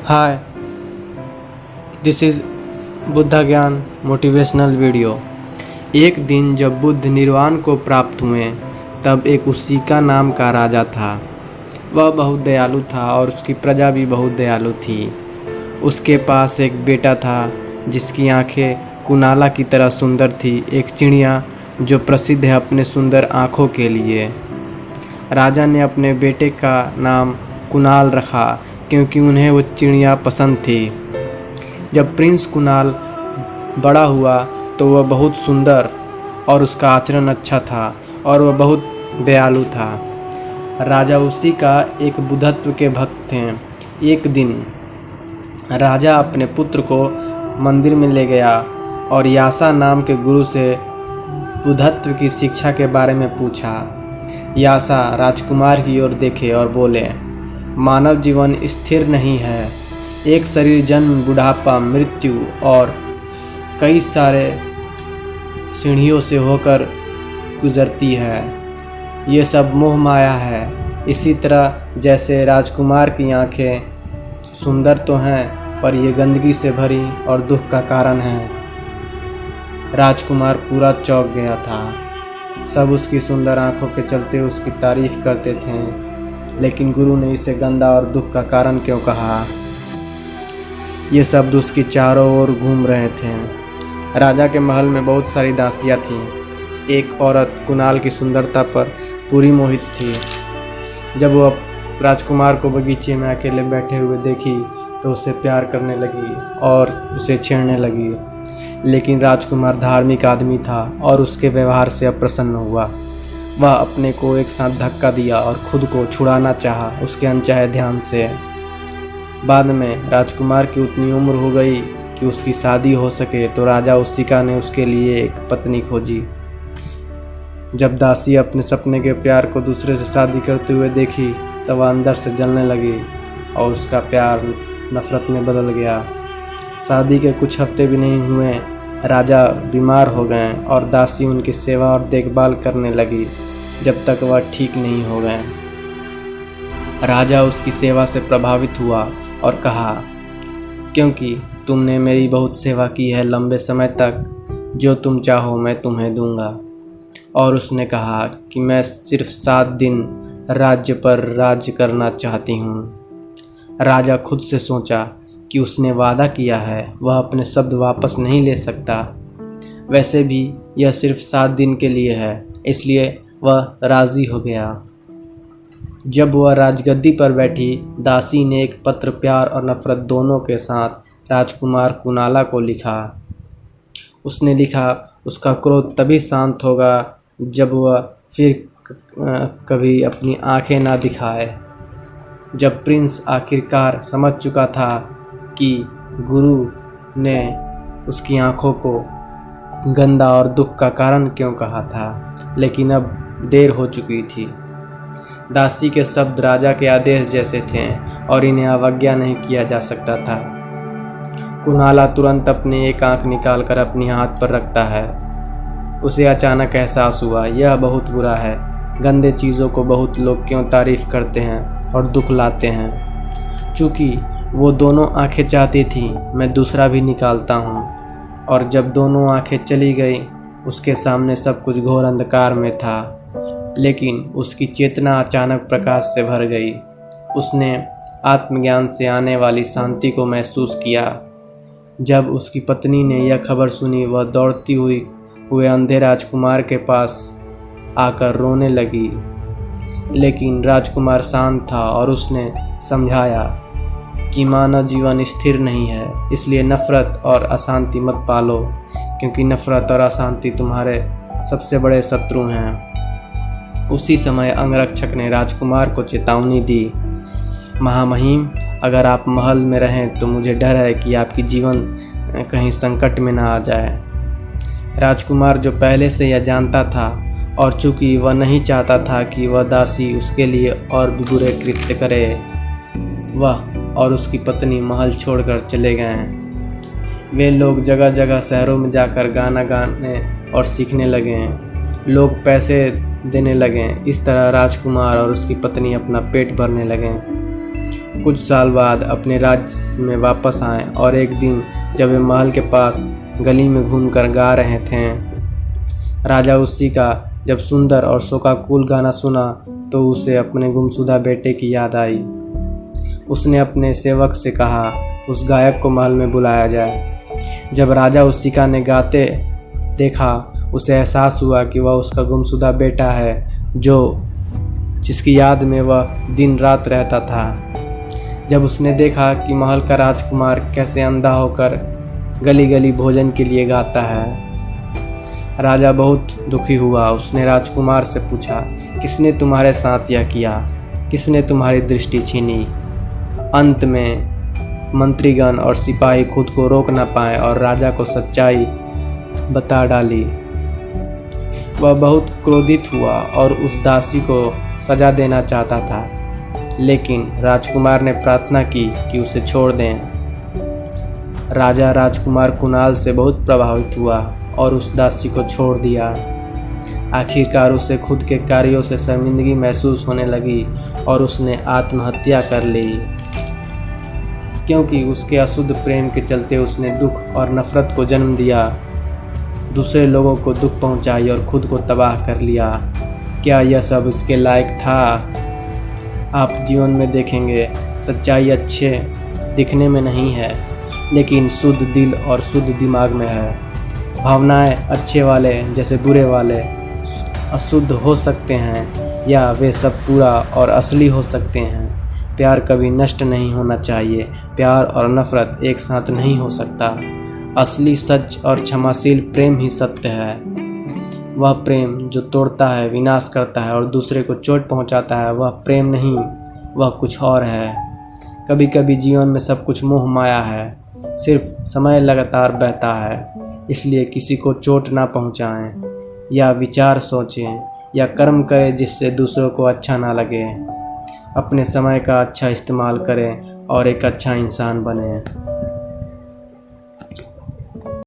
Hi, this is Buddha ज्ञान motivational video. एक दिन जब बुद्ध निर्वाण को प्राप्त हुए तब एक उसिका नाम का राजा था। वह बहुत दयालु था और उसकी प्रजा भी बहुत दयालु थी। उसके पास एक बेटा था जिसकी आंखें कुनाला की तरह सुंदर थी, एक चिड़िया जो प्रसिद्ध है अपने सुंदर आँखों के लिए। राजा ने अपने बेटे का नाम कुणाल रखा क्योंकि उन्हें वो चिड़िया पसंद थी। जब प्रिंस कुणाल बड़ा हुआ तो वह बहुत सुंदर और उसका आचरण अच्छा था और वह बहुत दयालु था। राजा उसी का एक बुद्धत्व के भक्त थे। एक दिन राजा अपने पुत्र को मंदिर में ले गया और यासा नाम के गुरु से बुद्धत्व की शिक्षा के बारे में पूछा। यासा राजकुमार की ओर देखे और बोले, मानव जीवन स्थिर नहीं है। एक शरीर जन्म, बुढ़ापा, मृत्यु और कई सारे सीढ़ियों से होकर गुजरती है। ये सब मोह माया है। इसी तरह जैसे राजकुमार की आंखें सुंदर तो हैं पर ये गंदगी से भरी और दुख का कारण है। राजकुमार पूरा चौंक गया था। सब उसकी सुंदर आंखों के चलते उसकी तारीफ करते थे, लेकिन गुरु ने इसे गंदा और दुख का कारण क्यों कहा? ये शब्द उसकी चारों ओर घूम रहे थे। राजा के महल में बहुत सारी दासियाँ थीं। एक औरत कुणाल की सुंदरता पर पूरी मोहित थी। जब वह राजकुमार को बगीचे में अकेले बैठे हुए देखी तो उससे प्यार करने लगी और उसे छेड़ने लगी। लेकिन राजकुमार धार्मिक आदमी था और उसके व्यवहार से अप्रसन्न हुआ। वह अपने को एक साथ धक्का दिया और खुद को छुड़ाना चाहा उसके अनचाहे ध्यान से। बाद में राजकुमार की उतनी उम्र हो गई कि उसकी शादी हो सके तो राजा उसिका ने उसके लिए एक पत्नी खोजी। जब दासी अपने सपने के प्यार को दूसरे से शादी करते हुए देखी तब वह अंदर से जलने लगी और उसका प्यार नफरत में बदल गया। शादी के कुछ हफ्ते भी नहीं हुए राजा बीमार हो गए और दासी उनकी सेवा और देखभाल करने लगी जब तक वह ठीक नहीं हो गए। राजा उसकी सेवा से प्रभावित हुआ और कहा, क्योंकि तुमने मेरी बहुत सेवा की है लंबे समय तक, जो तुम चाहो मैं तुम्हें दूंगा। और उसने कहा कि मैं सिर्फ 7 दिन राज्य पर राज्य करना चाहती हूँ। राजा खुद से सोचा कि उसने वादा किया है, वह अपने शब्द वापस नहीं ले सकता। वैसे भी यह सिर्फ 7 दिन के लिए है, इसलिए वह राज़ी हो गया। जब वह राजगद्दी पर बैठी, दासी ने एक पत्र प्यार और नफरत दोनों के साथ राजकुमार कुणाला को लिखा। उसने लिखा, उसका क्रोध तभी शांत होगा जब वह फिर कभी अपनी आंखें ना दिखाए। जब प्रिंस आखिरकार समझ चुका था कि गुरु ने उसकी आंखों को गंदा और दुख का कारण क्यों कहा था, लेकिन अब देर हो चुकी थी। दासी के शब्द राजा के आदेश जैसे थे और इन्हें अवज्ञा नहीं किया जा सकता था। कुणाला तुरंत अपनी एक आंख निकालकर अपनी हाथ पर रखता है। उसे अचानक एहसास हुआ, यह बहुत बुरा है। गंदे चीज़ों को बहुत लोग क्यों तारीफ करते हैं और दुख लाते हैं। चूँकि वो दोनों आंखें चाहती थी, मैं दूसरा भी निकालता हूँ। और जब दोनों आंखें चली गई, उसके सामने सब कुछ घोर अंधकार में था, लेकिन उसकी चेतना अचानक प्रकाश से भर गई। उसने आत्मज्ञान से आने वाली शांति को महसूस किया। जब उसकी पत्नी ने यह खबर सुनी, वह दौड़ती हुए अंधे राजकुमार के पास आकर रोने लगी। लेकिन राजकुमार शांत था और उसने समझाया कि मानव जीवन स्थिर नहीं है, इसलिए नफरत और अशांति मत पालो, क्योंकि नफरत और अशांति तुम्हारे सबसे बड़े शत्रु हैं। उसी समय अंगरक्षक ने राजकुमार को चेतावनी दी, महामहिम, अगर आप महल में रहें तो मुझे डर है कि आपकी जीवन कहीं संकट में ना आ जाए। राजकुमार जो पहले से यह जानता था और चूंकि वह नहीं चाहता था कि वह दासी उसके लिए और भी बुरे कृत्य करे, वह और उसकी पत्नी महल छोड़कर चले गए। वे लोग जगह जगह शहरों में जाकर गाना गाने और सीखने लगे। लोग पैसे देने लगे। इस तरह राजकुमार और उसकी पत्नी अपना पेट भरने लगे। कुछ साल बाद अपने राज्य में वापस आए और एक दिन जब वे महल के पास गली में घूमकर गा रहे थे, राजा उसी का जब सुंदर और शोकाकुल गाना सुना तो उसे अपने गुमशुदा बेटे की याद आई। उसने अपने सेवक से कहा उस गायक को महल में बुलाया जाए। जब राजा उसिका ने गाते देखा, उसे एहसास हुआ कि वह उसका गुमशुदा बेटा है जिसकी याद में वह दिन रात रहता था। जब उसने देखा कि महल का राजकुमार कैसे अंधा होकर गली गली भोजन के लिए गाता है, राजा बहुत दुखी हुआ। उसने राजकुमार से पूछा, किसने तुम्हारे साथ यह किया? किसने तुम्हारी दृष्टि छीनी? अंत में मंत्रीगण और सिपाही खुद को रोक न पाए और राजा को सच्चाई बता डाली। वह बहुत क्रोधित हुआ और उस दासी को सजा देना चाहता था, लेकिन राजकुमार ने प्रार्थना की कि उसे छोड़ दें। राजा राजकुमार कुणाल से बहुत प्रभावित हुआ और उस दासी को छोड़ दिया। आखिरकार उसे खुद के कार्यों से शर्मिंदगी महसूस होने लगी और उसने आत्महत्या कर ली, क्योंकि उसके अशुद्ध प्रेम के चलते उसने दुख और नफरत को जन्म दिया, दूसरे लोगों को दुख पहुंचाई और खुद को तबाह कर लिया। क्या यह सब इसके लायक था? आप जीवन में देखेंगे, सच्चाई अच्छे दिखने में नहीं है, लेकिन शुद्ध दिल और शुद्ध दिमाग में है। भावनाएं अच्छे वाले जैसे बुरे वाले अशुद्ध हो सकते हैं, या वे सब पूरा और असली हो सकते हैं। प्यार कभी नष्ट नहीं होना चाहिए। प्यार और नफरत एक साथ नहीं हो सकता। असली सच और क्षमाशील प्रेम ही सत्य है। वह प्रेम जो तोड़ता है, विनाश करता है और दूसरे को चोट पहुंचाता है, वह प्रेम नहीं, वह कुछ और है। कभी कभी जीवन में सब कुछ मोह माया है, सिर्फ समय लगातार बहता है। इसलिए किसी को चोट ना पहुंचाएं, या विचार सोचें, या कर्म करें जिससे दूसरों को अच्छा ना लगे। अपने समय का अच्छा इस्तेमाल करें और एक अच्छा इंसान बनें।